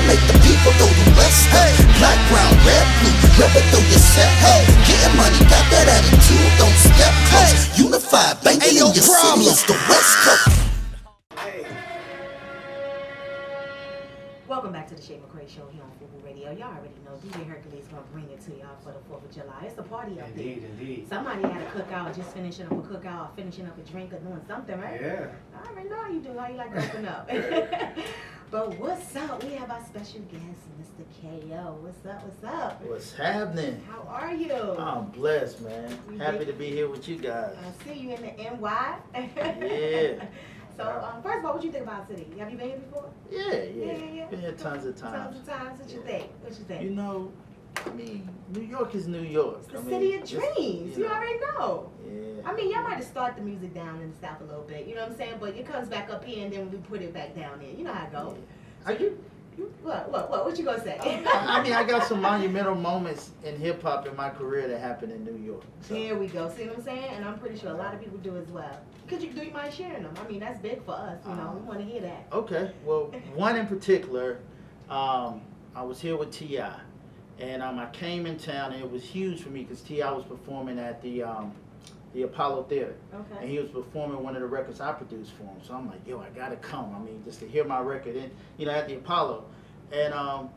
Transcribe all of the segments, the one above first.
make the people go to West. Black, brown, red, blue, rip it through your set. Getting money, got that attitude, don't step close. Unified, banking in your city is the West Coast. Welcome back to the Shay LaCray show here on Fubu Radio. Y'all already know DJ Hercules gonna bring it to y'all for the 4th of July. It's a party up there. Indeed. Somebody had a cookout, just finishing up a cookout, or finishing up a drink, or doing something, right? Yeah. I already know how you do. How you like to open up. But what's up? We have our special guest, Mr. Khao. What's up? What's up? What's happening? How are you? I'm blessed, man. Happy to be here with you guys. I see you in the NY. Yeah. So, first of all, what you think about the city? Have you been here before? Yeah. Been here tons of times. Tons of times. What you think? What you think? You know, I mean, New York is New York. It's the city of dreams. You already know. Yeah. I mean, y'all might have started the music down in the South a little bit. You know what I'm saying? But it comes back up here, and then we put it back down there. You know how it goes. Yeah. What you gonna say? I mean, I got some monumental moments in hip hop in my career that happened in New York. So. There we go. See what I'm saying? And I'm pretty sure a lot of people do as well. Do you mind sharing them? I mean, that's big for us. You know, we want to hear that. Okay. Well, one in particular, I was here with T.I. And I came in town, and it was huge for me because T.I. was performing at the Apollo Theater. Okay. And he was performing one of the records I produced for him. So I'm like, yo, I gotta come. I mean, just to hear my record at the Apollo. And I'm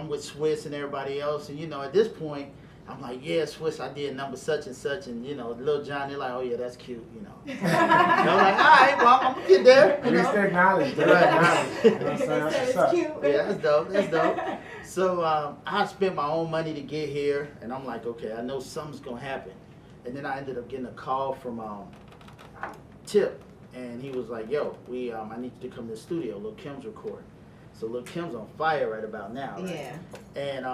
with Swiss and everybody else. And, at this point, I'm like, yeah, Swiss, I did number such and such. And, Lil John, they're like, oh, yeah, that's cute, And I'm like, all right, well, I'm going to get there. At least they acknowledge. That's cute. Yeah, that's dope. So I spent my own money to get here. And I'm like, okay, I know something's going to happen. And then I ended up getting a call from Tip. And he was like, yo, I need you to come to the studio. Lil Kim's recording. So Lil Kim's on fire right about now, right? Yeah. And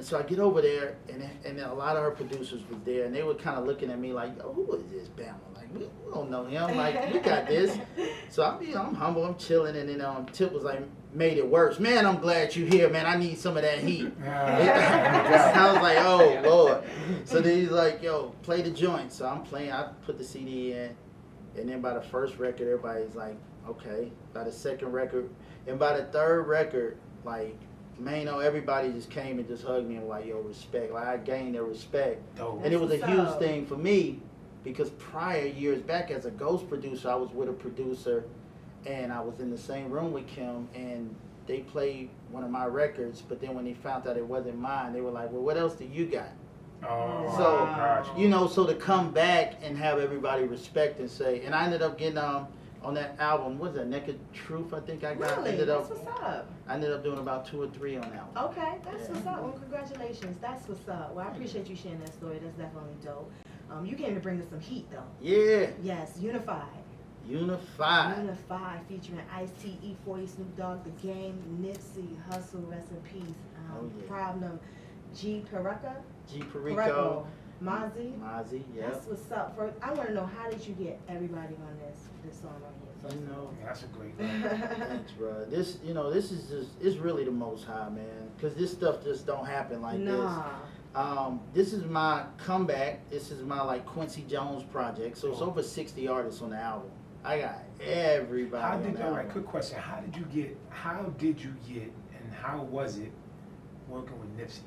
so I get over there, and a lot of her producers was there, and they were kind of looking at me like, "Yo, who is this Bama? Like, we don't know him. Like, we got this." So I'm humble, I'm chilling, and then Tip was like, "Made it worse, man. I'm glad you here, man. I need some of that heat." I was like, "Oh Lord." So then he's like, "Yo, play the joint." So I'm playing. I put the CD in, and then by the first record, everybody's like, "Okay." By the second record, and by the third record, like. Man, everybody just came and just hugged me and like, yo, respect. Like, I gained their respect. Dope. And it was a huge thing for me because prior years back as a ghost producer, I was with a producer and I was in the same room with Kim and they played one of my records, but then when they found out it wasn't mine, they were like, well, what else do you got? Oh, so, gotcha. So to come back and have everybody respect and say, and I ended up getting, on that album, what was that, Naked Truth, I think I got. Really? That's what's up. I ended up doing about 2 or 3 on that one. Okay, that's what's up. Well, congratulations. That's what's up. Well, I appreciate you sharing that story. That's definitely dope. You came to bring us some heat, though. Yeah. Yes, Unified. Unified featuring Ice-T, E40, Snoop Dogg, The Game, Nipsey, Hussle, rest in peace. Problem, g-perico. G-perico. Mozzy, yeah. That's what's up. I want to know, how did you get everybody on this song right here? That's a great thing. Thanks, bro. This is just, it's really the Most High, man. Because this stuff just don't happen like this. This is my comeback. This is my like Quincy Jones project. So it's over 60 artists on the album. I got everybody. Quick question. How did you get, and how was it working with Nipsey?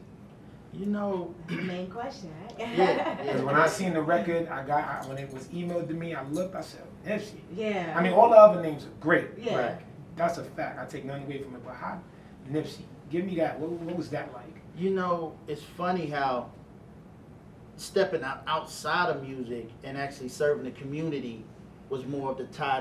The main question, right? Yeah. When I seen the record, when it was emailed to me, I looked, I said, Nipsey. Yeah. I mean, all the other names are great. Yeah. Right. That's a fact. I take nothing away from it. But how, Nipsey, give me that. What was that like? It's funny how stepping outside of music and actually serving the community was more of the tie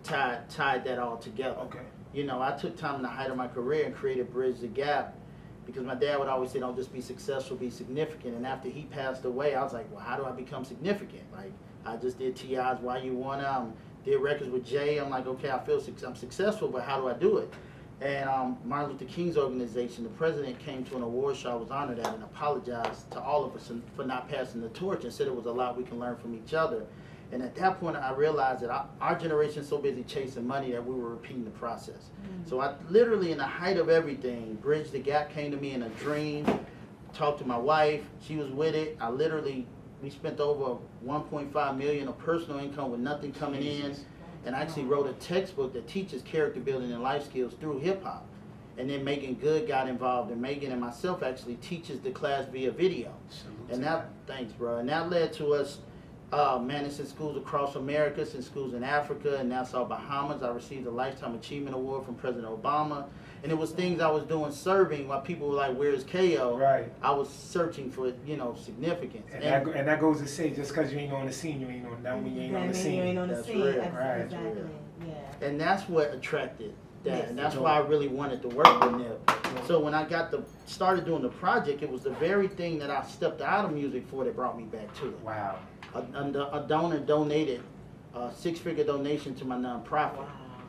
that tied that all together. Okay. I took time in the height of my career and created Bridge the Gap. Because my dad would always say, don't just be successful, be significant. And after he passed away, I was like, well, how do I become significant? Like, I just did T.I.'s Why You Wanna, did records with Jay. I'm like, okay, I feel I'm successful, but how do I do it? And Martin Luther King's organization, the president came to an award show I was honored at and apologized to all of us for not passing the torch and said it was a lot we can learn from each other. And at that point, I realized that our generation is so busy chasing money that we were repeating the process. So I literally, in the height of everything, Bridge the Gap came to me in a dream, talked to my wife, she was with it. We spent over 1.5 million of personal income with nothing coming in. And I actually wrote a textbook that teaches character building and life skills through hip hop. And then Megan Good got involved, and Megan and myself actually teaches the class via video. And that, thanks, bro. And that led to us, man, it's in schools across America, it's in schools in Africa, and Nassau, Bahamas. I received a Lifetime Achievement Award from President Obama. And it was things I was doing serving while people were like, where's KO? Right. I was searching for, significance. And that goes to say, just because you ain't on the scene, you ain't on that when you ain't on the scene. You ain't on the That's scene. real. Right. Exactly. Yeah. And that's what attracted that. Yes. And that's why I really wanted to work with Nip. So when I started doing the project, it was the very thing that I stepped out of music for that brought me back to it. Wow. A donor donated a 6-figure donation to my nonprofit. Wow.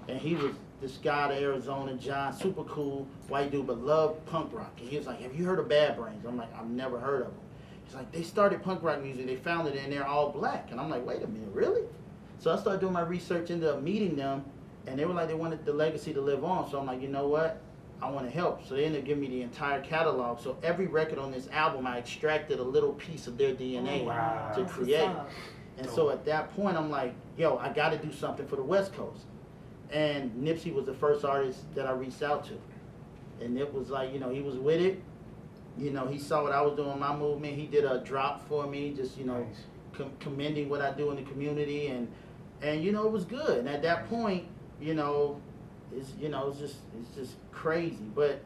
And he was this guy out of Arizona, John, super cool, white dude, but loved punk rock. And he was like, have you heard of Bad Brains? I'm like, I've never heard of them. He's like, they started punk rock music, they found it, and they're all black. And I'm like, wait a minute, really? So I started doing my research, ended up meeting them, and they were like, they wanted the legacy to live on. So I'm like, you know what? I want to help. So they ended up giving me the entire catalog. So every record on this album, I extracted a little piece of their DNA Wow. to That's create. what's up. And so at that point, I'm like, yo, I got to do something for the West Coast. And Nipsey was the first artist that I reached out to. And Nip was like, he was with it. He saw what I was doing in my movement. He did a drop for me, just, Nice. commending what I do in the community. And it was good. And at that point, it's just crazy. But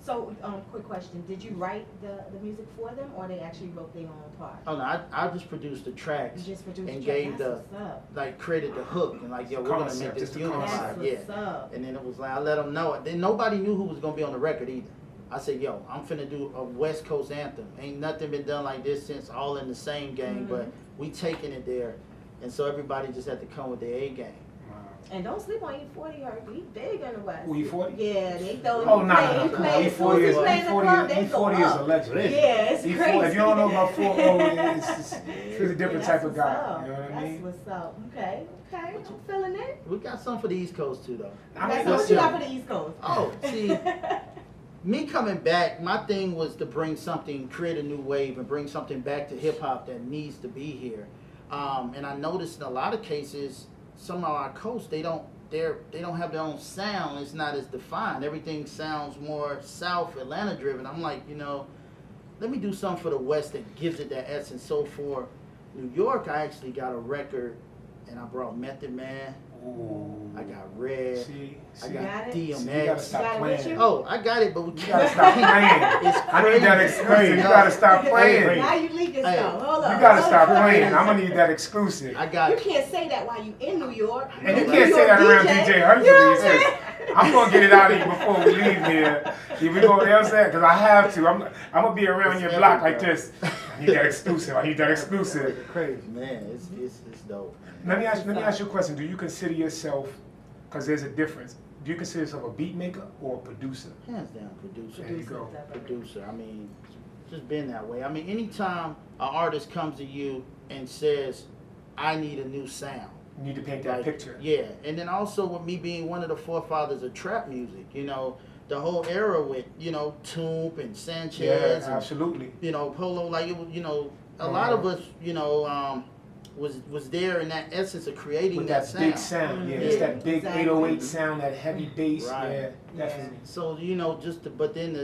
So, quick question: did you write the music for them, or they actually wrote their own part? oh no, I just produced the tracks You just produced and the track. gave That's what's up. created the hook and like, yo, we're gonna Concept, make this just the unified, concept. That's yeah. what's up. And then it was like I let them know. Then nobody knew who was gonna be on the record either. I said, yo, I'm finna do a West Coast anthem. Ain't nothing been done like this since All in the Same Game, but we taking it there, and so everybody just had to come with their A game. Wow. And don't sleep on E40, or he big in the West. Who, E40? Yeah, they throw. Oh, he no, play- no, he no. play- as soon as he play in the club, they go E40 is a up. legend. Yeah, it's E40, crazy. if you don't know about 4-0, he's a different That's type of what's guy. up. You know what I mean? That's what's up. Okay, I'm feeling it. We got some for the East Coast too, though. I mean, So what you listen, got for the East Coast? Oh, see, me coming back, my thing was to bring something, create a new wave, and bring something back to hip hop that needs to be here. And I noticed in a lot of cases, some of our coasts, they don't have their own sound. It's not as defined. Everything sounds more South Atlanta driven. I'm like, let me do something for the West that gives it that essence. So for New York, I actually got a record, and I brought Method Man. Ooh. I got Red. See, I got got it? you gotta DMX. stop got it with playing. you? Oh, I got it, but we You gotta stop playing. It's I need that crazy. exclusive. You gotta stop playing. Now you leaking Hey, stuff. Hold You on. gotta hold stop on. playing. I'm gonna need that exclusive. I You got can't say that while you in New York. And you New can't say York that around DJ. DJ You know what I'm Hercules. saying? I'm gonna get it out of you before we leave here. Here we go, you know what I'm saying? Because I have to. I'm gonna be around your block like this. I need that exclusive. I need that exclusive. Crazy. man, it's dope. Let me ask you a question. Do you consider yourself, because there's a difference, do you consider yourself a beat maker or a producer? Hands down, producer. There you go. Producer. I mean, it's just been that way. I mean, anytime an artist comes to you and says, "I need a new sound," You need to paint that picture. Yeah, and then also with me being one of the forefathers of trap music, the whole era with Toomp and Sanchez, Yeah, absolutely. and Polo, like it was, a lot of us, was there in that essence of creating With that that sound. big sound, yeah. It's that big Exactly. 808 sound, that heavy bass, Right. yeah, definitely. So but then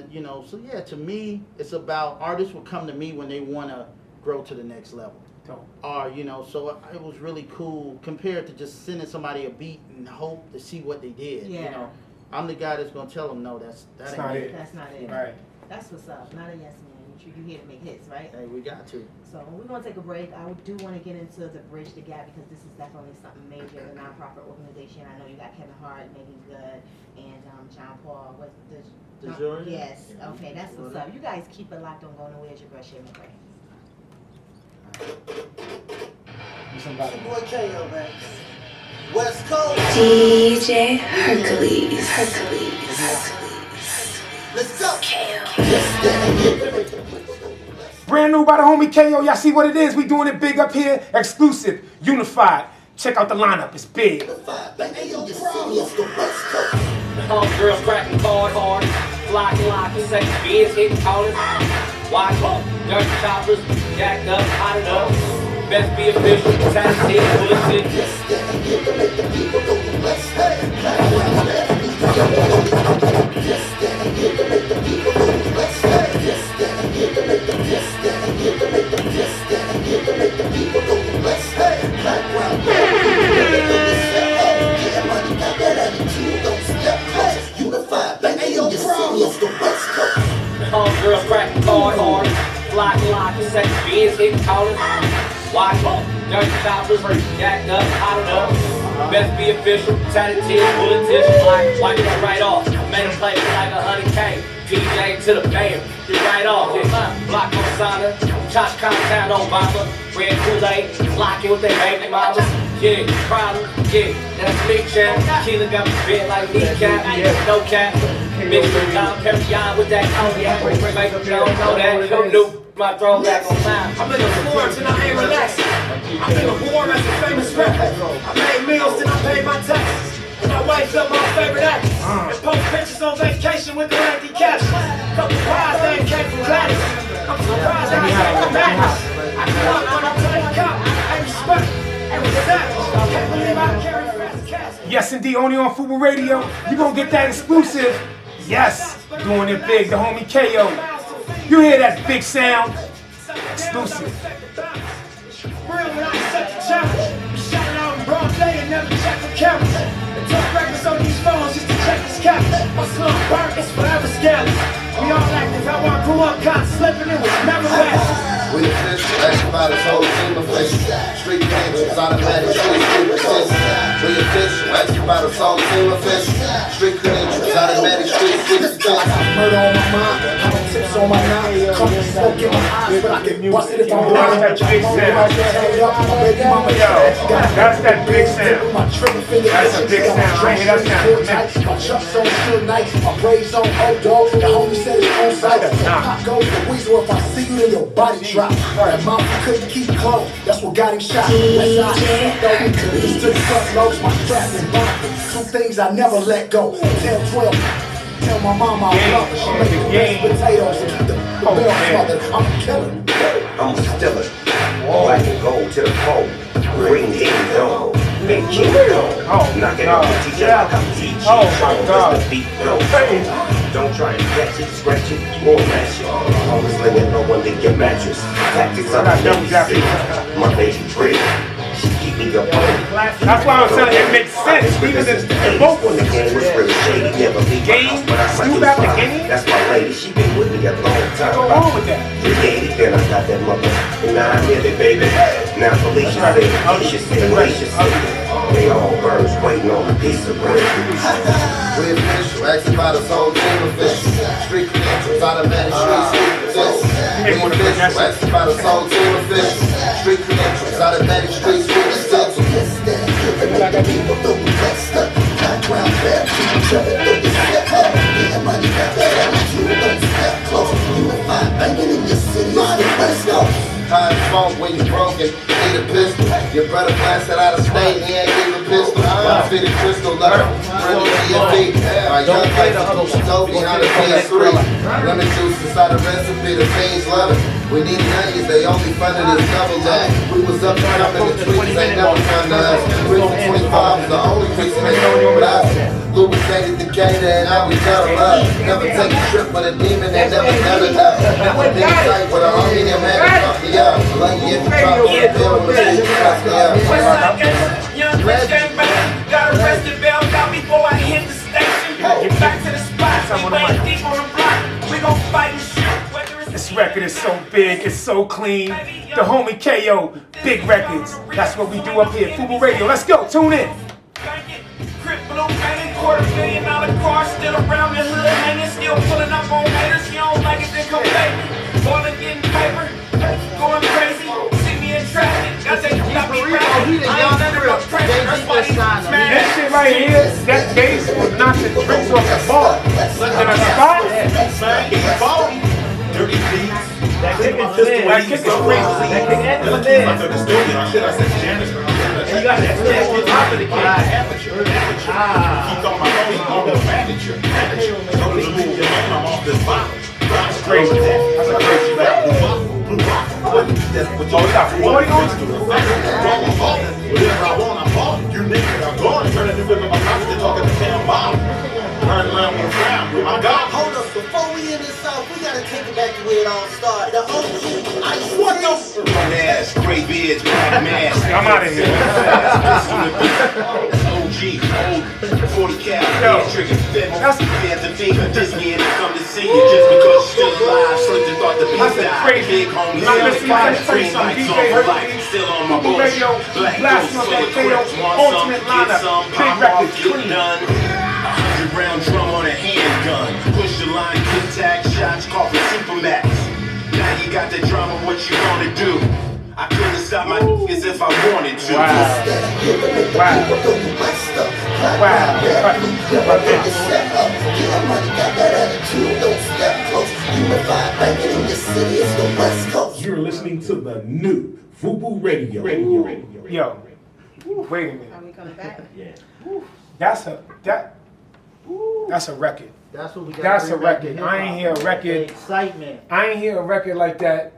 so yeah, to me, it's about artists will come to me when they want to grow to the next level. Dope. Or so it was really cool compared to just sending somebody a beat and hope to see what they did. Yeah. I'm the guy that's gonna tell them no, that That's ain't not it. it. That's not it. Right. That's what's up. Not a yes man. You here to make hits, right? Hey, we got to. So we're gonna take a break. I do want to get into the Bridge the Gap because this is definitely something major. The nonprofit organization. I know you got Kevin Hart, Megan Good, and John Paul. What's the DeJoria? Yes. Yeah. Okay, that's what's up. You guys keep it locked. Don't go nowhere. It's your girl Shay LaCray. Somebody. Boy KO, man. West Coast. DJ Hercules. Let's go. Brand new by the homie KO. Y'all see what it is? We doing it big up here. Exclusive. Unified. Check out the lineup. It's big. Girls cracking hard, flocking, sex beers hitting corners. Watch, dirty choppers, jacked up, hot up. Best be official, Saturday, bullshit. all girls cracking hard. Fly, sex, beans, hitting callers. Watch dirty choppers, jacked up, hotted up. Best be official, tatted tears, politician, wipe it right off. Made a play like 100K. DJ to the band, get right off. Block on Sana, Josh Contown Obama. Red Kool-Aid, locking with their baby mamas. Yeah, problem, yeah, that's me, champ. Keela got me bent like kneecap, no cap. Mix with Dom Perignon with that cognac. Make them know that, no new. My throwback on time. I'm in the forge and I ain't relaxing. I'm in the war as a famous rapper. I made meals and I paid my taxes. And I wiped up my favorite actors. And post pictures on vacation with the lengthy captions. Couple pies that came from Gladys. I'm surprised I came from Madness. I grew up when I played cop. I respect and was savage. I can't believe I carry fast cash. Yes, indeed, only on Fubu Radio. You gonna get that exclusive. Yes, doing it big, the homie KO. You hear that big sound? Exclusive. Real when I accept the challenge. We shouting out in broad day and never check the cameras. And took records on these phones just to check this cap. My slum burnt, it's forever scandalous. We all active, how I grew up, caught slipping, it was never bad. We official, everybody's whole team official. Street gangsters, automatic street resistance. We official, everybody's whole team official. Street credentials, automatic street resistance. Murder on my mind, I don't tips on my nine. Come and smoke in my eyes, but I can bust it if I'm blind. That's that big sound. Yo, that's that big sound. That's a big sound. I hear that sound. My chucks on still nice, my braids on old dog. The homie said it's on sight. Pop goes the weasel if I see you in your body drop. That mouth couldn't keep closed, that's what got him shot. This to the front lows, my strap and bumper. Two things I never let go. 10, 12. Tell my mama I love her. She make the best potatoes and keep the bell smothered. I'm a killer. I'm still it. Black and gold to the pole. Green head dog. Big king dog. Knock it off the teacher like I'm teaching. Oh my God. The beat goes. Don't try and catch it, scratch it, or mash it. Always laying low under your mattress. Tactics on my baby pretty. She keep me up on it. That's why I'm telling you, it makes sense. Even the vocal. The game was really shady. Never leave my house, but I Snoop out the game? That's my lady. She been with me a long time. What's wrong with that? 380, then I got that mother. And now I'm in it, baby. Now Felicia said, Alicia said, Alicia said. They all birds waiting on a piece of bread. We official, acting by the whole team official. Street credentials, automatic street resistance. We official, acting by the whole team official. Street credentials, automatic street resistance. And like people throw the best up. Background bad, people throw the step up. Getting money back, attitude, don't step close. Unified, banging in your city, it's the West Coast. High as funk when you broken, need a pistol. Your brother blasted out of state, he ain't even a pistol. Fitted crystal leather, running to your feet. My young life is stove behind the PS3. Lemon juice inside the recipe, the fiends love it. We need onions, they only funded us double up. We was up and up in the tweets, ain't never come to us. Prison 25 was the only prison they know with us. Lubricated Decatur and now we got a love. Never take a trip with a demon that never love. Never been tight with a homie that man to fuck me up. Like you if you drop on the bill when you fuck me up. Young rich gang bang, got arrested, bailed out before I hit the station. Get back to the spot, we wait deep on the block. We gon' fight and shoot. This record is so big, it's so clean. The homie KO, Big Records. That's what we do up here, Fubu Radio. Let's go, tune in. Crip blue banging, $250 million car, still around the hood hanging, still pulling up on haters. You don't like it, then come pay me. Ballin' getting paper, going crazy. See me in traffic, got me rapping. I ain't never got pressure, that's why he smash. This shit right here, that bass will knock the drinks off the bar. In a spot, Dirty beats. that kick is crazy. That kick and the lid. You got that on top of the cake. Aperture. Keep on my phone, on the manager. Go to the school, I'm off this bottle. That's crazy. That's a crazy record. Oh, you got 40 on it? Whatever I want, I'm balling. You niggas are going. Turn it to whip in my pocket, they're talking to damn bomb. Turn around with a frown. With my God. Hold up, before we end this off, we gotta take it back to where it all started. The OG, What the? Ass, gray beards, black mask. I'm out of here. OG G, old 40 cal, hand trigger, fans and finger, this year to come to see you just because you're still alive. Slipped and thought the beat died. Big homie, green lights on the light, still on my bullshit. Black ghost full of crips, want some, get some, pop off, get done. 100-round drum on a handgun. Push the line, kick tag, shots, call for Supermax. Now you got the drama, what you gonna do? I couldn't stop my niggas if I wanted to. You're listening to the new Fubu Radio. Yo, wait a minute. Are we coming back? Yeah. That's a record. That's what we got. That's a record. I ain't hear a record. Excitement. I ain't hear a record like that.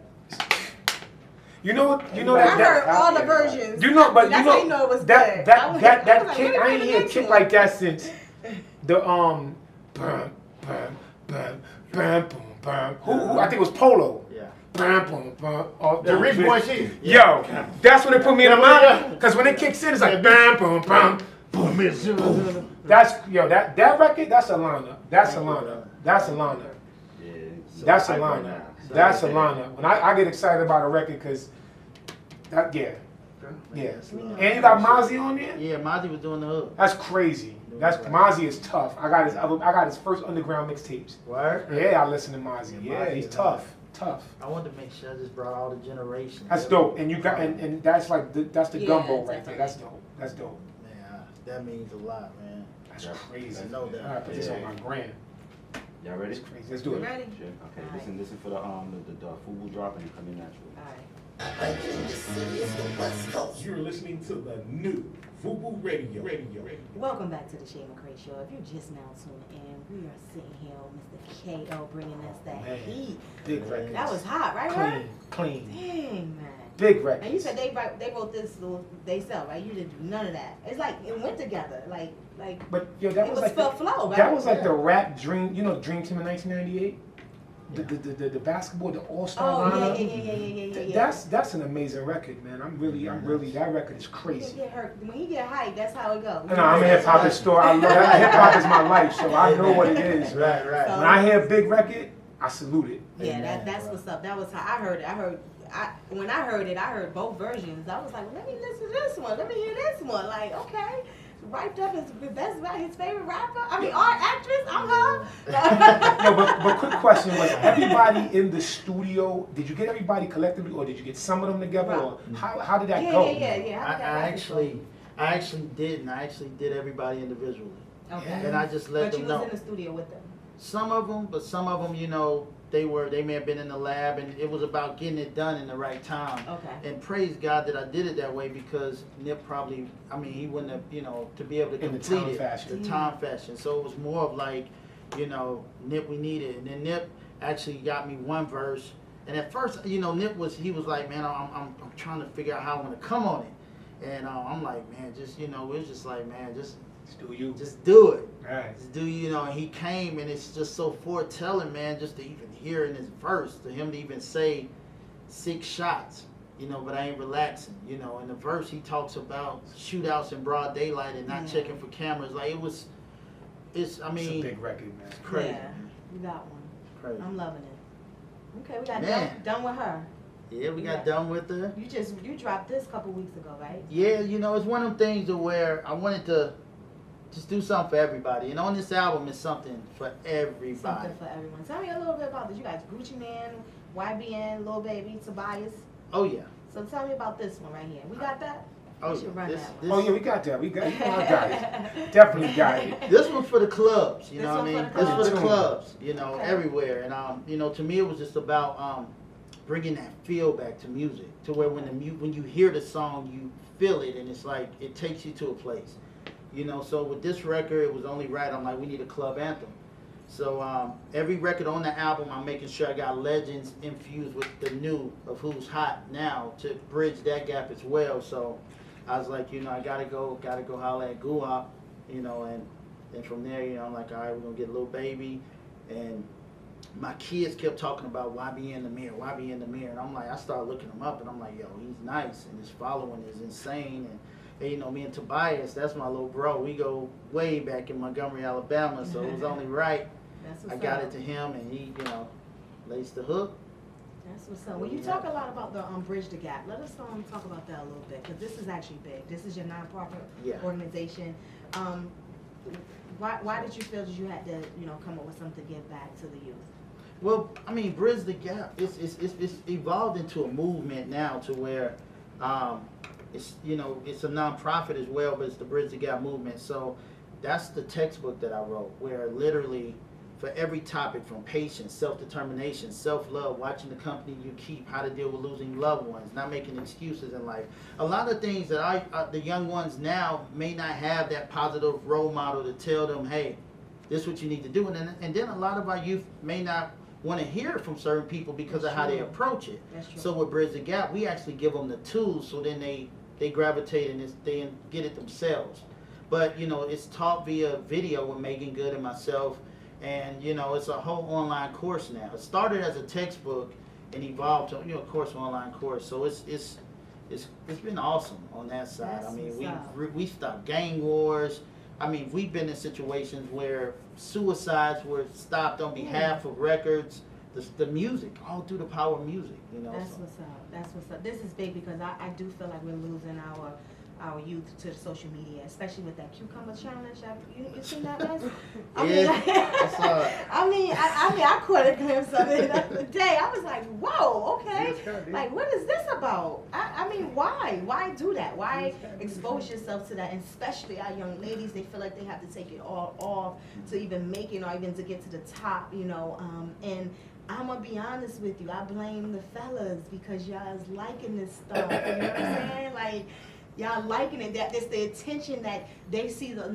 You know that. I heard all the versions. You know, but that's you how you know it was that good. that kick. I ain't hear a kick like that since the bum bum bum bum bum. Who I think it was Polo. Yeah. Bum bum bum. The Rich Boy shit. Yo, that's when they put me in the mind. Because when it kicks in, it's like bam bum bum boom. That's that record. That's a lineup. That's a lineup. That's a lineup. That's a lineup. That's a lineup. When I get excited about a record, because and you got Mozzy on there. Yeah, Mozzy was doing the hook. That's crazy. Mozzy is tough. I got his first underground mixtapes. Word? Yeah, I listen to Mozzy. Yeah, he's tough. I wanted to make sure I just brought all the generations. That's dope. And you got and that's like that's the gumbo right there. That's dope. That's dope. Man, that means a lot, man. That's crazy. I know that. I put this on my gram. Y'all ready? It's crazy. Let's do it. Ready? Sure. Okay, listen for the Fubu drop and come in naturally. You're listening to the new Fubu Radio. Welcome back to the Shay LaCray Show. If you're just now tuning in, we are sitting here with Mr. Khao bringing us that heat. Big record. That was hot, right? Clean. Dang, man. Big record. And you said they wrote this themselves, right? You didn't do none of that. It's like it went together, like. But yo, that it was like for flow, right? That was like the rap dream. You know, Dream Team in 1998. The basketball, the All-Star lineup. Yeah. That's an amazing record, man. I'm really that record is crazy. When you get hyped, that's how it goes. No, I'm a hip hop store. I love that. Hip hop is my life, so I know what it is. Right. So, when I hear a big record, I salute it. Yeah, that's what's up. That was how I heard it. When I heard it, I heard both versions. I was like, well, let me listen to this one. Let me hear this one. Like, okay. Wiped up his favorite rapper. I mean, art actress. I'm her. No, but quick question: was everybody in the studio? Did you get everybody collectively, or did you get some of them together, or how did that go? Yeah. I actually did, and I actually did everybody individually. Okay. And I just let them know. But you was in the studio with them. Some of them, you know, they may have been in the lab, and it was about getting it done in the right time. Okay. And praise God that I did it that way, because Nip probably, he wouldn't have, you know, to be able to complete it. The time fashion. So it was more of like, you know, Nip, we need it. And then Nip actually got me one verse. And at first, you know, Nip was like, man, I'm trying to figure out how I want to come on it. And I'm like, man, just, you know, it's just like, man, just do you. Just do it. Right. Just do, you know, and he came, and it's just so foretelling, man, just to even hear in his verse, to him to even say 6 shots, you know, but I ain't relaxing, you know. In the verse, he talks about shootouts in broad daylight and not checking for cameras. Like, it's it's a big record, man. It's crazy. Yeah, you got one. Crazy. I'm loving it. Okay, we got done with her. Yeah, we got done with her. You dropped this a couple weeks ago, right? Yeah, you know, it's one of them things where I wanted to just do something for everybody. And on this album, it's something for everybody. Something for everyone. Tell me a little bit about this. You guys, Gucci Man, YBN, Lil Baby, Tobias. Oh, yeah. So tell me about this one right here. We got that? Oh, we should run that one. Oh, yeah, we got that. I got it. Definitely got it. This one's for the clubs, you know what I mean? This for the clubs, you know, everywhere. And, you know, to me, it was just about bringing that feel back to music, to where when you hear the song, you feel it, and it's like, it takes you to a place. You know, so with this record, it was only right. I'm like, we need a club anthem. So every record on the album, I'm making sure I got legends infused with the new of who's hot now to bridge that gap as well. So I was like, you know, I gotta go holler at Guap, you know, and from there, you know, I'm like, all right, we're gonna get Lil Baby. And my kids kept talking about YB in the mirror, YB in the mirror. And I'm like, I started looking him up, and I'm like, yo, he's nice, and his following is insane. And And, you know, me and Tobias, that's my little bro. We go way back in Montgomery, Alabama, so it was only right. I got it to him, and he, you know, laced the hook. That's what's up. Well, you talk a lot about the Bridge the Gap. Let us talk about that a little bit, because this is actually big. This is your nonprofit organization. Why did you feel that you had to, you know, come up with something to give back to the youth? Well, I mean, Bridge the Gap, it's evolved into a movement now to where it's, you know, it's a nonprofit as well, but it's the Bridge the Gap movement. So that's the textbook that I wrote, where literally for every topic, from patience, self-determination, self-love, watching the company you keep, how to deal with losing loved ones, not making excuses in life. A lot of things that the young ones now may not have that positive role model to tell them, hey, this is what you need to do. And then a lot of our youth may not want to hear it from certain people because of how they approach it. So with Bridge the Gap, we actually give them the tools, so then they gravitate and they get it themselves. But, you know, it's taught via video with Megan Good and myself. And, you know, it's a whole online course now. It started as a textbook and evolved to, you know, of course, online course. So it's been awesome on that side. I mean, we stopped gang wars. I mean, we've been in situations where suicides were stopped on behalf of records, the music, all through the power of music, you know. That's what's up. That's what's up. This is big because I do feel like we're losing our youth to social media, especially with that cucumber challenge. You seen that, Les? I caught a glimpse of it the other day. I was like, whoa, okay. Like, what is this about? I mean, why? Why do that? Why expose yourself to that? And especially our young ladies, they feel like they have to take it all off to even make it or even to get to the top, you know. And I'm gonna be honest with you, I blame the fellas because y'all is liking this stuff. You know what I'm saying? Like, y'all liking it, that it's the attention that they see the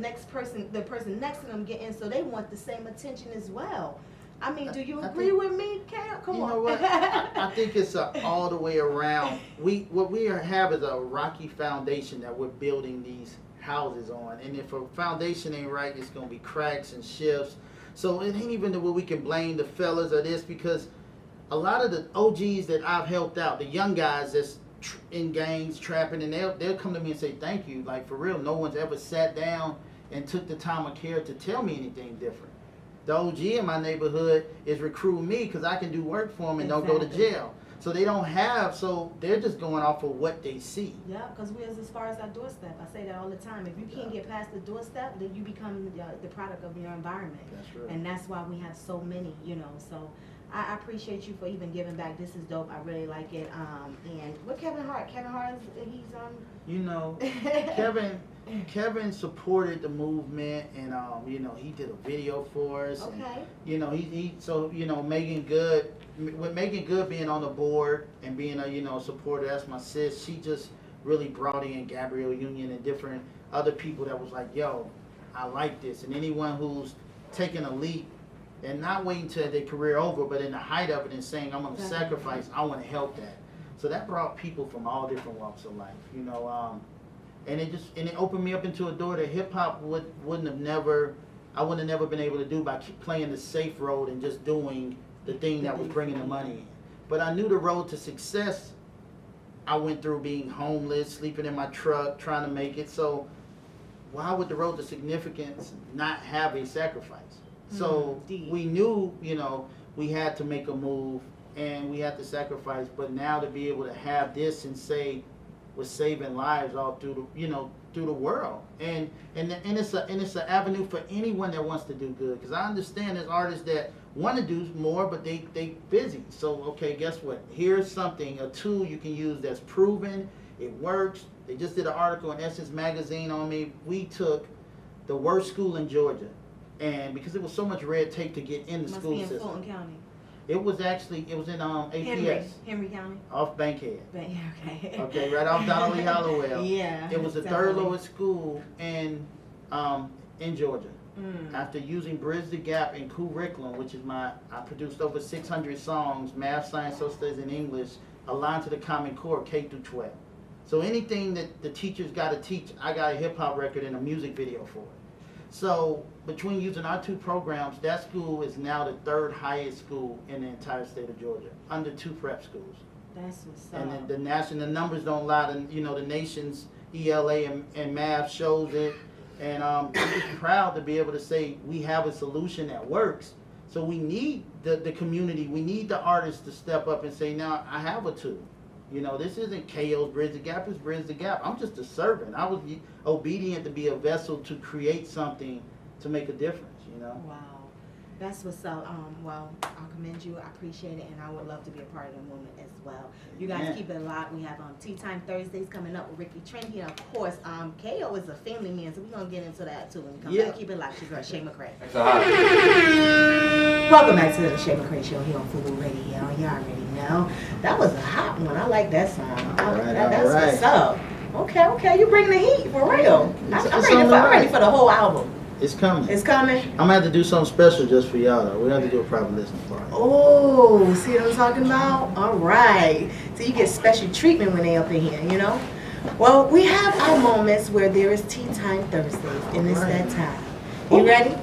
person next to them getting, so they want the same attention as well. I mean, do you agree with me, Khao? Come on. You know what? I think it's all the way around. What we have is a rocky foundation that we're building these houses on, and if a foundation ain't right, it's gonna be cracks and shifts. So it ain't even where we can blame the fellas or this, because a lot of the OGs that I've helped out, the young guys that's in gangs, trapping, and they'll come to me and say, thank you. Like, for real, no one's ever sat down and took the time of care to tell me anything different. The OG in my neighborhood is recruiting me because I can do work for them and don't go to jail. So they don't have, so they're just going off of what they see. Yeah, because we're as far as our doorstep. I say that all the time. If you can't get past the doorstep, then you become the product of your environment. That's right. And that's why we have so many, you know. So I appreciate you for even giving back. This is dope. I really like it. And what Kevin Hart is, he's you know, Kevin supported the movement, and you know, he did a video for us. Okay. And, you know, so you know, Megan Good, with Megan Good being on the board and being a, you know, supporter, that's my sis. She just really brought in Gabrielle Union and different other people that was like, yo, I like this. And anyone who's taking a leap and not waiting till their career over, but in the height of it and saying, I'm going to sacrifice, I want to help that. So that brought people from all different walks of life, you know, and it opened me up into a door that hip hop I wouldn't have never been able to do by playing the safe road and just doing the thing that was bringing the money in. But I knew the road to success. I went through being homeless, sleeping in my truck, trying to make it. So why would the road to significance not have a sacrifice? So we knew, you know, we had to make a move and we had to sacrifice. But now to be able to have this and say we're saving lives all through the, you know, through the world, and it's an avenue for anyone that wants to do good. Because I understand there's artists that want to do more, but they busy. So okay, guess what? Here's something, a tool you can use that's proven, it works. They just did an article in Essence Magazine on me. We took the worst school in Georgia, and because there was so much red tape to get in the school system. Fulton County. It was in APS. Henry County. Off Bankhead. Okay. Okay, right off Donnelly Hollowell. Yeah. It was the third lowest school in Georgia. After using Bridge the Gap in curriculum, which is I produced over 600 songs, math, science, social studies, and English, aligned to the Common Core, K through 12. So anything that the teachers got to teach, I got a hip hop record and a music video for it. So between using our two programs, that school is now the third highest school in the entire state of Georgia, under 2 prep schools. That's what's up. And the numbers don't lie. And you know, the nation's ELA and math shows it. And I'm just proud to be able to say we have a solution that works. So we need the community, we need the artists to step up and say, now I have a tool. You know, this isn't KO's Bridge the Gap, it's Bridge the Gap. I'm just a servant. I was obedient to be a vessel to create something to make a difference, you know? Wow. That's what's up. Well, I commend you. I appreciate it, and I would love to be a part of the movement as well. You guys keep it locked. We have Tea Time Thursdays coming up with Ricky Trinity, and of course, KO is a family man, so we're gonna get into that too when we come back. Keep it locked. Your girl Shay LaCray. Welcome back to the Shay LaCray Show here on Fubu Radio. You already know that was a hot one. I like that song. That's what's up. Okay. You bringing the heat for real. I'm ready for the whole album. It's coming. It's coming. I'm gonna have to do something special just for y'all though. We have to do a proper listening party. Oh, see what I'm talking about? All right. So you get special treatment when they up in here, you know? Well, we have our moments where there is Tea Time Thursdays, and it's that time. You ready?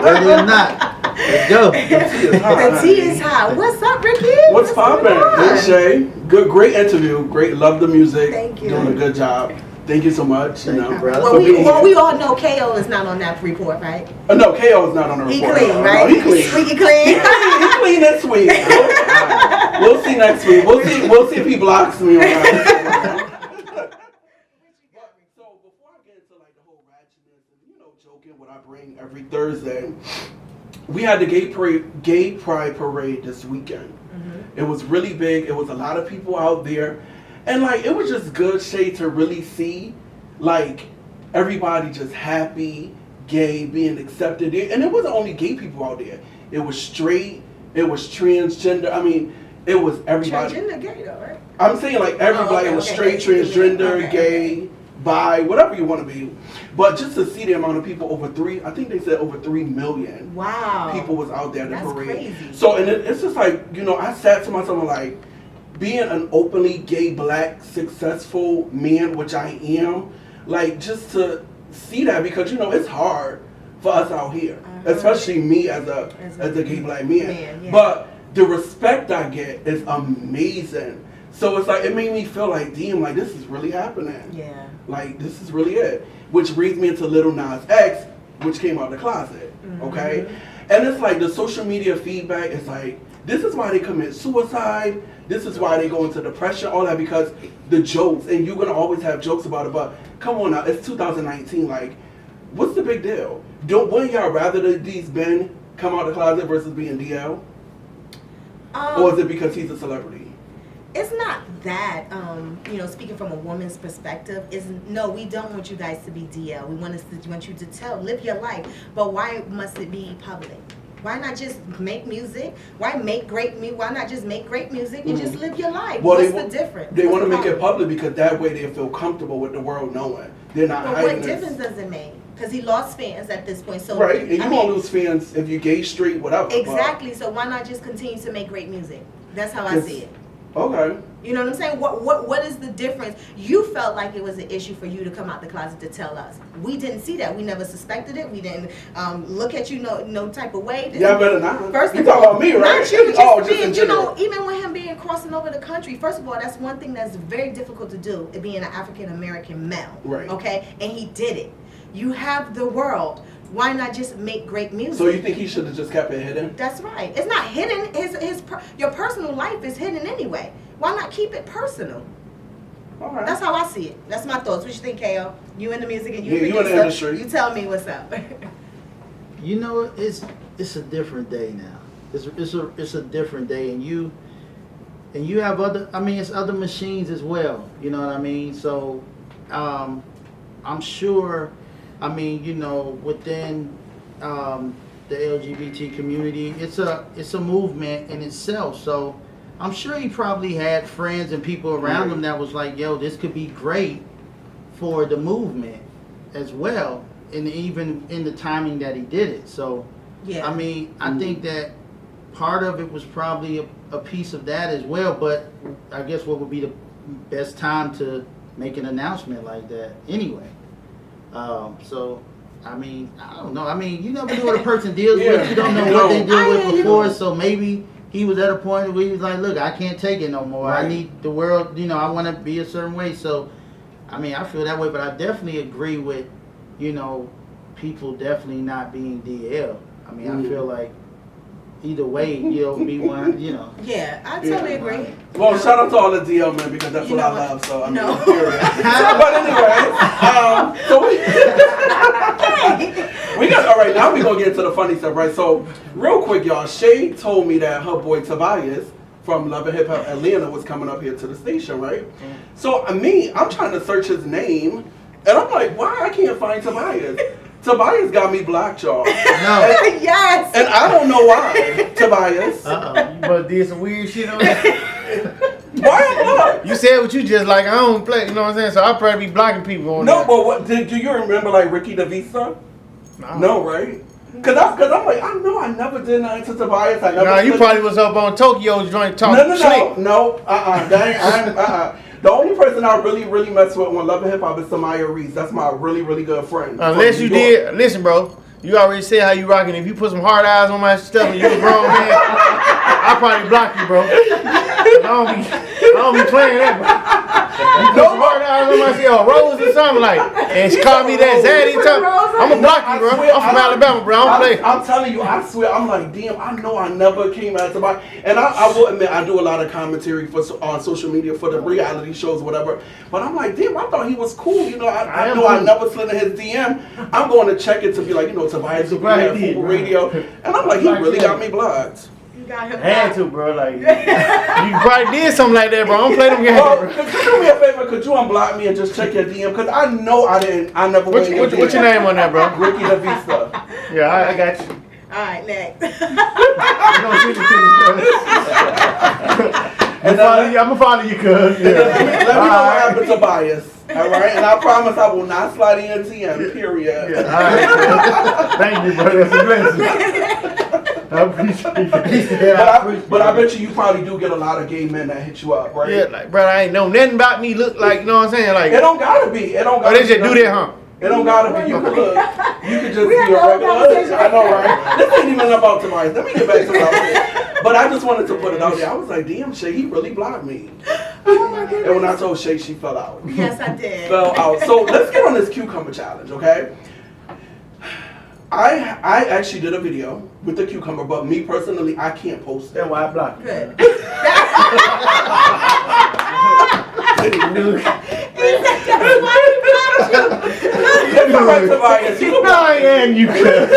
Ready or not? Let's go. The tea is hot. What's up, Ricky? What's poppin'? Good, Shay. Great interview. Great, love the music. Thank you. Doing a good job. Thank you so much. You know, well, we all know KO is not on that report, right? No, KO is not on the report. He clean, right? No, he clean. Squeaky clean. He clean this week. We'll see next week. We'll see if he blocks me or not. So before I get into like the whole ratchetness and joking what I bring every Thursday, we had the gay pride parade this weekend. It was really big. It was a lot of people out there. And like it was just good, Shay, to really see like everybody just happy, gay, being accepted. And it wasn't only gay people out there. It was straight, it was transgender. I mean, it was everybody. Transgender gay though, right? I'm saying like everybody. It was straight, transgender, gay, bi, whatever you want to be. But just to see the amount of people, I think they said over 3 million. Wow. People was out there at the parade. Crazy. So and it's just like, I sat to myself and like, being an openly gay, black, successful man, which I am, like just to see that, because it's hard for us out here, especially me as a gay black man. But the respect I get is amazing. So it's like it made me feel like, damn, like this is really happening. Yeah. Like this is really it. Which brings me into Lil Nas X, which came out of the closet. Okay, and it's like the social media feedback is like, this is why they commit suicide. This is why they go into depression, all that, because the jokes, and you're gonna always have jokes about it, but come on now, it's 2019, like, what's the big deal? Wouldn't y'all rather these men come out the closet versus being DL? Or is it because he's a celebrity? It's not that, speaking from a woman's perspective, no, we don't want you guys to be DL. We want you to live your life, but why must it be public? Why not just make music? Why not just make great music and just live your life? Well, what's the difference? They want to make it public because that way they feel comfortable with the world knowing. They're not hiding. But what difference does it make? Because he lost fans at this point. So right, and you won't lose fans if you're gay, straight, whatever. Exactly. So why not just continue to make great music? That's how I see it. Okay. You know what I'm saying? What is the difference? You felt like it was an issue for you to come out the closet to tell us. We didn't see that. We never suspected it. We didn't look at you no type of way. Yeah, better not. First you talking about me, right? Not you. Just even with him being crossing over the country. First of all, that's one thing that's very difficult to do, being an African American male. Right. Okay, and he did it. You have the world. Why not just make great music? So you think he should have just kept it hidden? That's right. It's not hidden. Your personal life is hidden anyway. Why not keep it personal? All right. That's how I see it. That's my thoughts. What you think, KO? You in the music and you in the industry. You tell me what's up. It's a different day now. It's a different day, and you have other. I mean, it's other machines as well. You know what I mean? So, I'm sure. I mean, within the LGBT community, it's a movement in itself. So I'm sure he probably had friends and people around him that was like, yo, this could be great for the movement as well. And even in the timing that he did it. So, yeah. I mean, I think that part of it was probably a piece of that as well. But I guess what would be the best time to make an announcement like that anyway? So, I mean, I don't know. I mean, you never know what a person deals with. You don't know what they deal with before. So maybe he was at a point where he was like, look, I can't take it no more. Right. I need the world, I want to be a certain way. So I mean, I feel that way, but I definitely agree with, you know, people definitely not being DL. I mean, I feel like either way, you'll be one, you know. Yeah, I totally agree. Well, shout out to all the DL men because that's what I love. So I mean, period. But anyway, so we got all right. Now we gonna get into the funny stuff, right? So real quick, y'all. Shay told me that her boy Tobias from Love and Hip Hop Atlanta was coming up here to the station, right? So I'm trying to search his name, and I'm like, why I can't find Tobias? Tobias got me blocked, y'all. No. Yes. And I don't know why, Tobias. You must did some weird shit on that. Why am I? You said what you just like. I don't play. You know what I'm saying? So I'll probably be blocking people on No, that. but what? Do you remember like Ricky DeVisa? No, right? Cause I'm like, I know I never did nothing to Tobias. I never. Nah, you probably was up on Tokyo's joint talking No. The only person I really mess with on Love and Hip Hop is Samaya Reese. That's my really good friend. Unless you did, listen, bro. You already said how you rocking. If you put some hard eyes on my stuff and you a grown man, I'll probably block you, bro. I don't be playing that, bro. You put some hard eyes on my stuff, Rose or something like, and she called me that Zaddy. I'm gonna block you, bro. I'm from Alabama, bro. I don't play. I'm telling you, I swear. I'm like, damn. I know I never came at somebody, and I will admit I do a lot of commentary on social media for the reality shows, whatever. But I'm like, damn. I thought he was cool. You know, I know I never slid in his DM. I'm going to check it to be like, you know, Tobias Fubu Radio, and I'm like, he really got me blocked. Had to, bro. Like, you probably did something like that, bro. I don't play them games, Well, bro. could you do me a favor? Could you unblock me and just check your DM? Because I know I never went in your DM. What's your name on that, bro? Ricky DeVisa. Yeah, I got you. Alright, next. I'm gonna follow you, cuz. Let me know what happened to Tobias. Alright? And I promise I will not slide in your DM, period. Yeah, all right, thank you, bro. That's a blessing. I appreciate it. But I bet you probably do get a lot of gay men that hit you up, right? Yeah, like, bro, I ain't know nothing about me look like, you know what I'm saying? Like, it don't gotta be. It don't gotta they just do that, huh? It don't gotta be. You can look. You can just be a regular. I know, right? This ain't even about Tobias. Let me get back to what I was saying. But I just wanted to put it out there. I was like, damn, Shay, he really blocked me. Oh my goodness. And when I told Shay, she fell out. Yes, I did. Fell out. So let's get on this cucumber challenge, okay? I actually did a video with the cucumber, but me personally, I can't post it. That's why I blocked you. Good. No, I am you, cuz.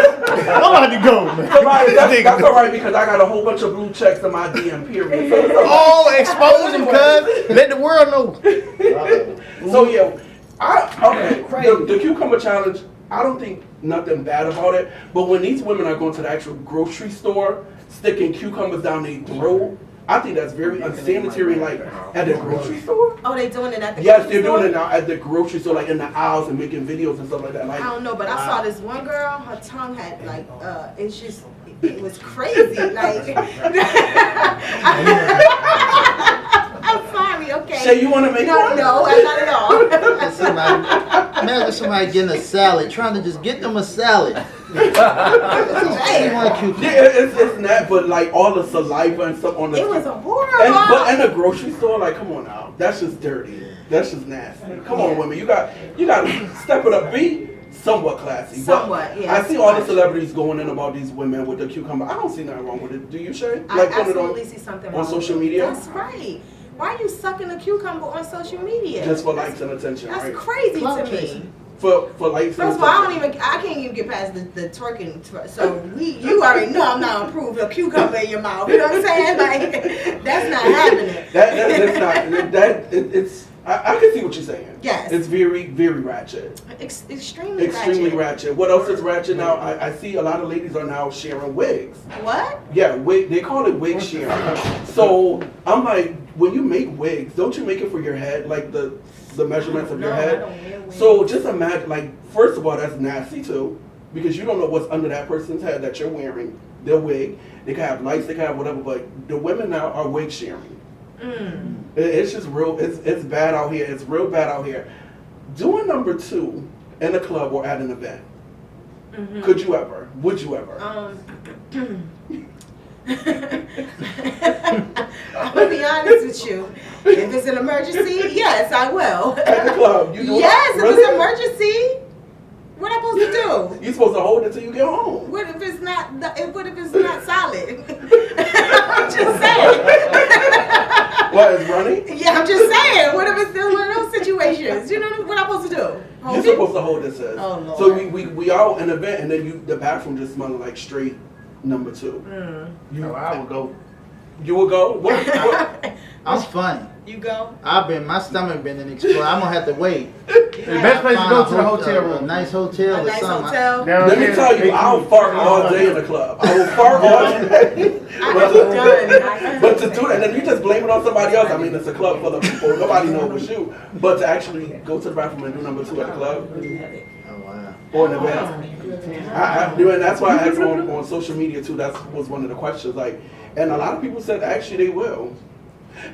I'm about to go, man. That's all right because I got a whole bunch of blue checks in my DM, period. So oh, expose him, cuz. Let the world know. So yeah, the cucumber challenge, I don't think nothing bad about it, but when these women are going to the actual grocery store, sticking cucumbers down their throat, I think that's very unsanitary, like at the grocery store. Oh, they doing it at the Yes, grocery they're store? doing it now at the grocery store, like in the aisles and making videos and stuff like that. Like, I don't know, but I saw this one girl, her tongue had like, it's just, it was crazy. Like, I'm sorry, okay. Shay, you want to make one? No, not at all. Imagine somebody getting a salad, trying to just get them a salad. Yeah, it's not, but like all the saliva and stuff on the. It was horrible. But in a grocery store, like, come on now, that's just dirty. That's just nasty. Come on, women, you got to step it up. Be somewhat classy. Somewhat, yeah. I see all the celebrities going in about these women with the cucumber. I don't see nothing wrong with it. Do you, Shay? Like, I absolutely see something wrong on social media. That's right. Why are you sucking a cucumber on social media? Just for likes and attention, That's right? crazy to me. For likes and First of all, I can't even get past the twerking. So you already know I'm not approved of cucumber in your mouth. You know what I'm saying? Like, that's not happening. That's not. It's. I can see what you're saying. Yes. It's very ratchet. Extremely ratchet. What else is ratchet now? I see a lot of ladies are now sharing wigs. What? Yeah, wig. They call it wig sharing. So I'm like, when you make wigs, don't you make it for your head, like the measurements of your head? I don't wear wigs. So just imagine, like, first of all, that's nasty too, because you don't know what's under that person's head that you're wearing. Their wig. They can have lights, they can have whatever, but the women now are wig sharing. It's just real. It's bad out here. It's real bad out here. Doing number 2 in a club or at an event. Could you ever? Would you ever? I'm gonna be honest with you. If it's an emergency, yes, I will. At the club, you do yes, it? if it's an emergency. What am I supposed to do? You're supposed to hold it till you get home. What if it's not? What if it's not solid? I'm just saying. What, is running? Yeah, I'm just saying. What if it's still one of those situations? You know what I'm supposed to do? Hold You're it? supposed to hold it, sis. Oh, Lord. So we all in an event, and then the bathroom just smelling like straight number 2. I would go. You would go? What? I'm funny. You go? My stomach been in explode. I'm gonna have to wait. The best place to go to the hotel A room. nice hotel A or nice something. hotel. Let me tell you, I'll fart all day in the club. I will fart all day. But to do that, and then you just blame it on somebody else. I mean, it's a club full of people. Nobody knows it was you. But to actually go to the bathroom and do number 2 at the club. Oh, wow. Or an event. I do, and that's why I asked on social media too. That was one of the questions. Like, and a lot of people said actually they will.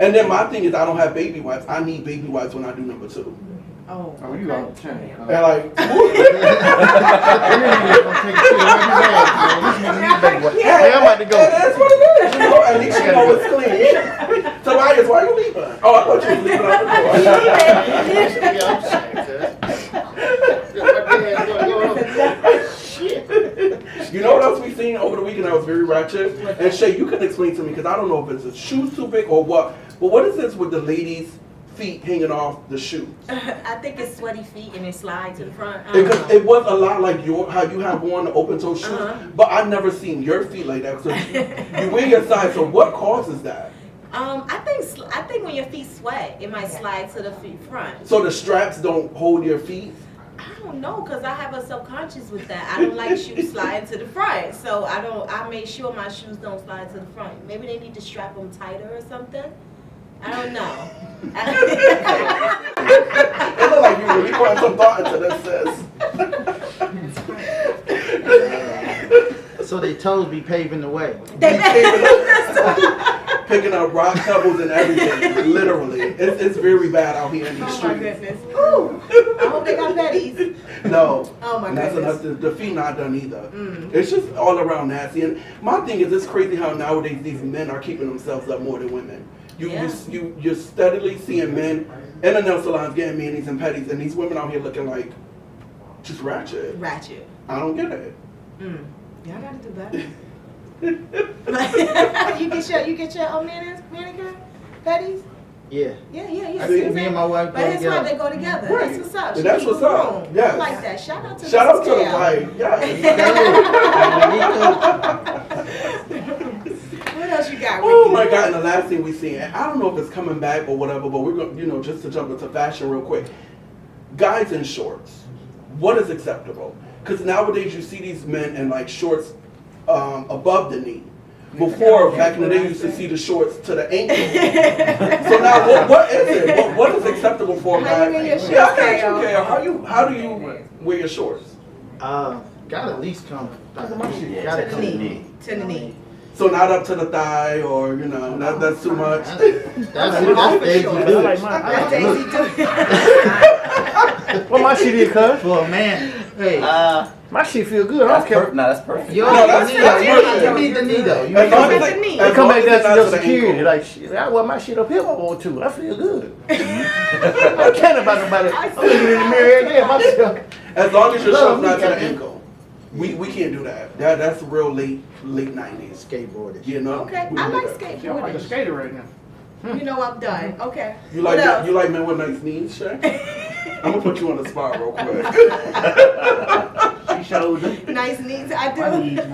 And then my thing is I don't have baby wipes. I need baby wipes when I do number 2. Oh, you out the chain. And like, Hey, I'm about to go. that's what it is. You know, at least you know it's clean. Tobias, why you leaving? Oh, I thought you were leaving out the door. You know what else we seen over the weekend that was very ratchet? And Shay, you can explain to me because I don't know if it's the shoes too big or what. But what is this with the ladies' feet hanging off the shoes? I think it's sweaty feet and they slide to the front. Because it was a lot like how you have on the open toe shoes, but I've never seen your feet like that. So you wear your size. So what causes that? I think when your feet sweat, it might slide to the feet front. So the straps don't hold your feet? I don't know, cause I have a subconscious with that. I don't like shoes sliding to the front, so I make sure my shoes don't slide to the front. Maybe they need to strap them tighter or something. I don't know. It look like you really putting some thought into this, sis. So they toes be paving the way. Picking up rock pebbles and everything, literally. It's very bad out here in these streets. Oh my goodness. Ooh. I hope they got petties. No. Oh my That's goodness. enough. The feet not done either. It's just all around nasty. And my thing is, it's crazy how nowadays these men are keeping themselves up more than women. You're steadily seeing men in the nail salons getting manis and petties, and these women out here looking like just ratchet. Ratchet. I don't get it. Y'all gotta do better. you get your manicure, petties. Yeah. Yeah. Me and my wife But go that's why together. they go together. Right. That's what's up. And that's what's up. Yes. I like that. Shout out to Shout out to the Mrs. wife. Yes. What else you got, Ricky? Oh my God! And the last thing we seen, and I don't know if it's coming back or whatever, but we're going, just to jump into fashion real quick. Guys in shorts, what is acceptable? Because nowadays you see these men in like shorts above the knee. Before, back in the day, you used to see the shorts to the ankle. So now, what is it? What is acceptable for a guy? How you wear your shorts, Khao? How do you wear your shorts? Got at least come. Gotta come to the knee. To the knee. So not up to the thigh, or that's too much. That's Daisy Dukes. That's Daisy Dukes. What my shit is, cuz? For a man. Hey. My shit feel good. I don't care. No, that's perfect. You that's need the knee though. As long as the knee. They come back down to the the security. ankle. Like, shit, I wear my shit up here if I want to. I feel good. I don't care about nobody. I'm looking in the mirror every day myself. As long as your shorts not to the ankle. We can't do that. That's real late 90s. Skateboarders. You know? Okay, We I don't do like that. I'm like a skateboarding. skater right now. You know I'm done. Okay. You What like else? you like men with nice knees, Shay? I'm gonna put you on the spot real quick. She showed them. Nice knees. I do.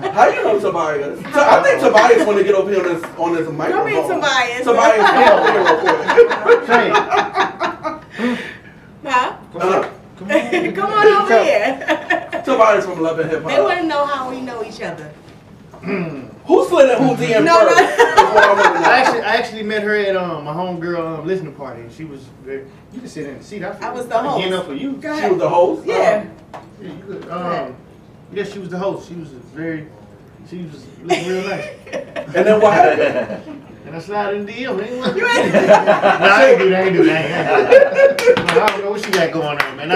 How you know Tobias? I think Tobias want to get over here on this microphone. Come in, Tobias. Tobias, come over here real quick. Hey, Huh? Come on. Come on over here. Tobias from Love and Hip They want Hop. to know how we know each other. Who slid in who DM No, first? That's what I want to know. I actually met her at my homegirl listening party. And she was very. You can sit in the seat. I was the host. Getting up for you. Go She ahead. was the host? Yeah. Yeah, you could, yeah, she was the host. She was looking real nice. And then what happened? And I slide in the DM. Ain't what? You ain't- Nah, I ain't do that. I don't know what she got going on, man. I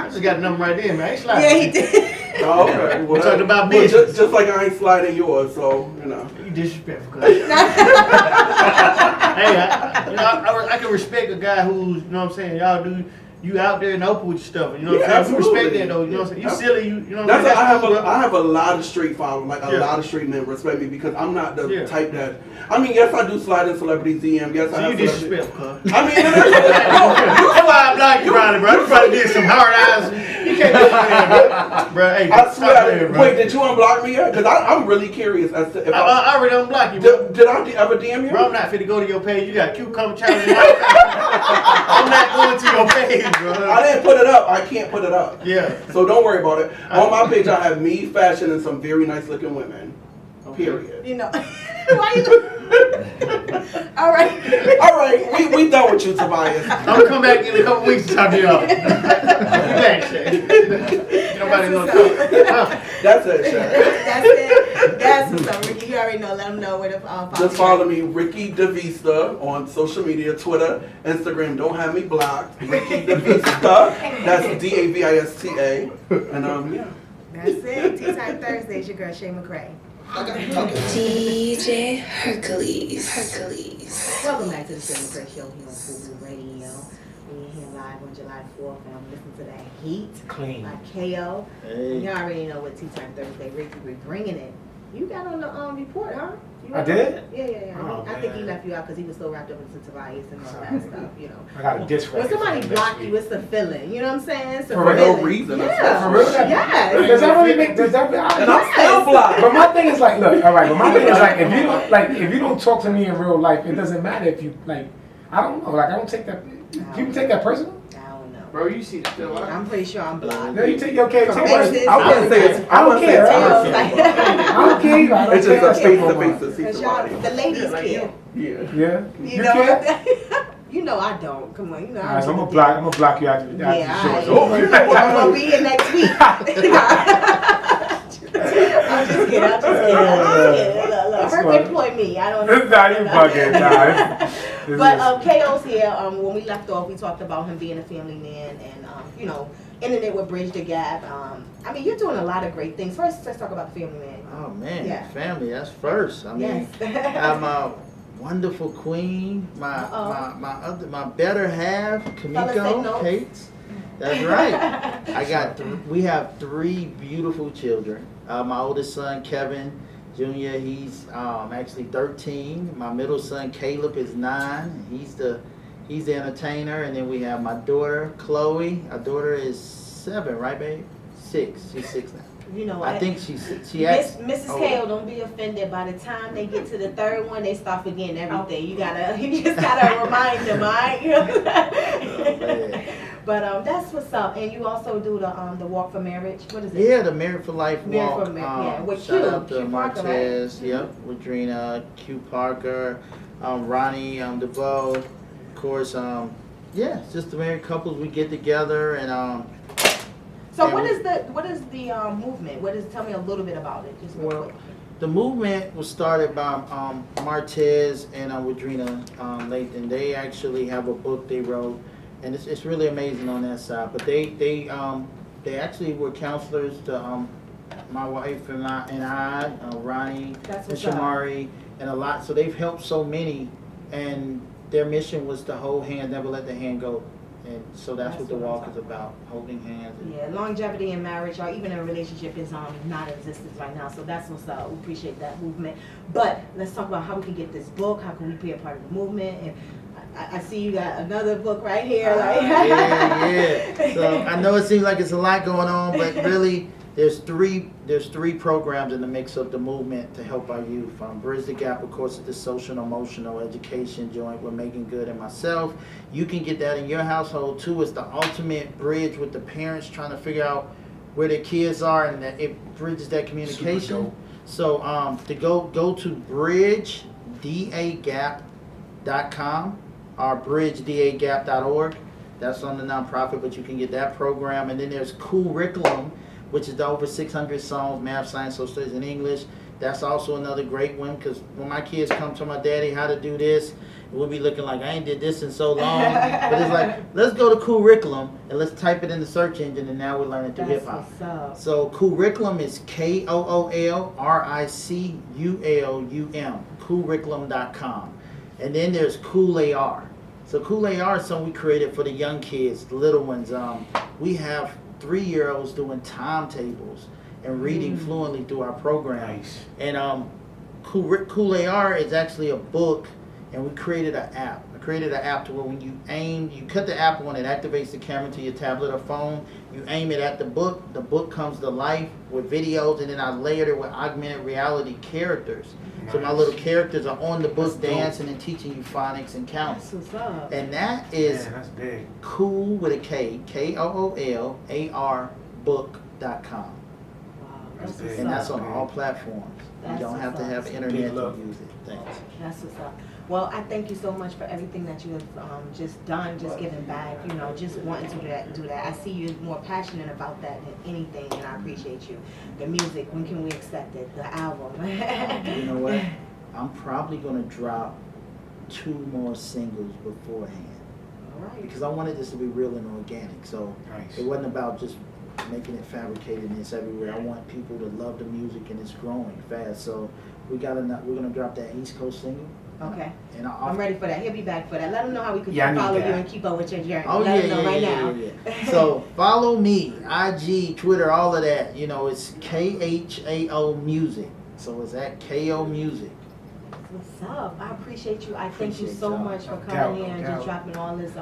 just got a number right there, man. I ain't sliding. Yeah, he did. Oh, okay. We're talking about well, business. just like I ain't sliding yours, so, you know. You disrespectful. Hey, I can respect a guy who's, you know what I'm saying, y'all do, you out there and open with your stuff, you know what I'm saying? You respect that though, you know what I'm saying? You silly, you know what I'm saying? I have a lot of street followers, like a lot of street men respect me because I'm not the type that, I mean, yes, I do slide in celebrity DM, yes, I have you disrespectful, I mean, that's why I blocked you, Ronnie, bro. You probably did some hard eyes. You can't do that, bro. Hey, I swear, wait, did you unblock me yet? Because I'm really curious as to if I already unblocked you, bro. Did I ever DM you? Bro, I'm not fit to go to your page. You got cucumber challenge. I'm not going to your page, bro. I didn't put it up. I can't put it up. Yeah. So don't worry about it. On my page, I have me, fashion, and some very nice looking women. Period. You know. Why you? All right. All right. We done with you, Tobias. I'm gonna come back in a couple weeks to talk to y'all. Be back, Shay. Nobody knows. That's it, Shay. That's it. That's what's up, Ricky. You already know. Let them know where to follow. Just follow me, Ricky DeVista, on social media, Twitter, Instagram. Don't have me blocked. Ricky DeVista. That's DAVISTA. And yeah. That's it. Tea Time Thursday. It's your girl Shay LaCray. DJ Hercules. Welcome back to the Shay LaCray Show here on Fubu Radio. We're here live on July 4th, and I'm listening to that Heat Clean by Khao. Hey. You already know what Tea Time Thursday. Ricky, we're bringing it. You got on the report, huh? I did? Yeah. Oh, I think he man. left you out because he was so wrapped up into Tobias and all that stuff, you know. I got a disc When record somebody for block next you, it's a feeling. You know what I'm saying? It's a For no feeling. reason. Yeah. For real? Yes. Does that really make? Does that? And I'm still blocked. But my thing is like, look, all right. But my thing is like, if you don't talk to me in real life, it doesn't matter if you like. I don't know. Like I don't take that. People take that personal. Bro, you see the film. I'm pretty sure I'm blocked. No, you take your okay. Take Faces. it. I don't care. I don't care. I don't It's just a care. face-to-face to see Because y'all, somebody. the ladies care. Yeah. Yeah. You know care? You know I don't. Come on, you know. Alright, so I'm gonna block you after the Yeah, show. alright. You know what? I'm gonna be here next week. I'm just kidding. Look, Herc employ me. I don't know. Nah, you bugging. Nah. But Khao's here. When we left off, we talked about him being a family man and you know, internet would bridge the gap. I mean, you're doing a lot of great things. First, let's talk about the family man. Oh man, Yeah. family, that's first. I mean, Yes. I'm a wonderful queen, my better half, Fellas, take Kamiko, notes. Kate. That's right. We have 3 beautiful children. My oldest son, Kevin Jr., he's actually 13. My middle son, Caleb, is 9. He's the entertainer. And then we have my daughter, Chloe. Our daughter is 7, right, babe? 6. She's 6 now. You know what? I think she Mrs. Khao, don't be offended. By the time they get to the 3rd one, they start forgetting everything. You just gotta remind them, alright? You know? But that's what's up. And you also do the walk for marriage. What is it? Yeah, the Married for Life Married walk. for yeah, with shout Q, out to Q Parker, Martez, right? yep, with Drina, Q Parker, Ronnie DeVoe, of course. Yeah, it's just the married couples. We get together and So and what is the movement? Tell me a little bit about it, just real quick. The movement was started by Martez and Wadrina Lathan. They actually have a book they wrote, and it's really amazing on that side. But they actually were counselors to my wife and I, Ronnie and Shamari, and a lot. So they've helped so many, and their mission was to hold hands, never let the hand go. And so that's what the walk is about, holding hands. Yeah, longevity in marriage or even in a relationship is non-existent right now. So that's what's up. We appreciate that movement. But let's talk about how we can get this book. How can we be a part of the movement? And I see you got another book right here. Yeah. So I know it seems like it's a lot going on, but really there's three programs in the mix of the movement to help our youth. Bridge the Gap, of course, is the social and emotional education joint with Megan Good and myself. You can get that in your household too. It's the ultimate bridge with the parents trying to figure out where their kids are, and that it bridges that communication. So to go to bridgedagap.com or bridgedagap.org. That's on the nonprofit, but you can get that program. And then there's curriculum which is the over 600 songs, math, science, social studies, and English. That's also another great one because when my kids come to my daddy how to do this, we'll be looking like I ain't did this in so long. But it's like, let's go to curriculum and let's type it in the search engine, and now we're learning through hip hop. So curriculum is KOOLRICULUM, curriculum.com. And then there's Cool AR. So Cool AR is something we created for the young kids, the little ones. We have 3-year-olds doing timetables and reading fluently through our program. Nice. And Cool AR is actually a book, and we created an app. I created an app to where when you aim, you cut the app on, it activates the camera to your tablet or phone. You aim it at the book comes to life with videos, and then I layered it with augmented reality characters. Nice. So my little characters are on the book dancing and teaching you phonics and counting. That's what's up. And that is that's big. Cool with a K, KOOLAR book.com. And that's on all platforms. You don't have to have internet to use it. Thanks. That's what's up. Well, I thank you so much for everything that you have just done, just giving back, you know, just wanting to do that. I see you're more passionate about that than anything, and I appreciate you. The music, when can we expect it? The album. You know what? I'm probably going to drop 2 more singles beforehand. All right. Because I wanted this to be real and organic. So it wasn't about just making it fabricated and it's everywhere. I want people to love the music, and it's growing fast. So we're gonna drop that East Coast single. Okay. And I'm ready for that. He'll be back for that. Let them know how we can follow you and keep up with your journey. Oh, Let them know right now. So follow me, IG, Twitter, all of that. You know, it's KHAO Music. So it's at KO Music. What's up? I appreciate you. I thank you so much for No coming doubt, in and no just doubt. dropping all this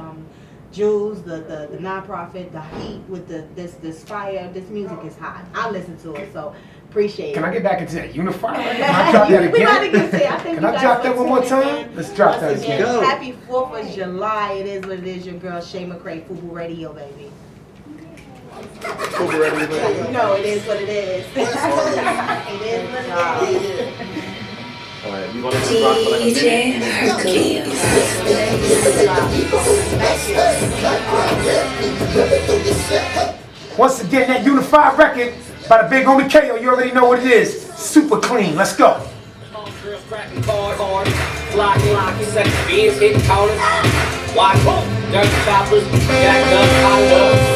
jewels, the nonprofit, the heat with this fire. This music is hot. I listen to it, so appreciate it. Can I get back into that Unified? Can I drop that We about to again? get to it. I think Can you I guys drop that want one more to time? Let's drop that Once again, again. Happy 4th of July. It is what it is. Your girl Shay LaCray, Fubu Radio, baby. Fubu Radio, baby. No, it is what it is. It is what it is. Alright, we gonna just rock for like a DJ minute. Hercules. Once again, that Unified record by the big homie KO. You already know what it is. Super clean. Let's go. Girls cracking hard, flocking, sex beans hitting corners. Watch, dirty choppers, jacked up, hot up.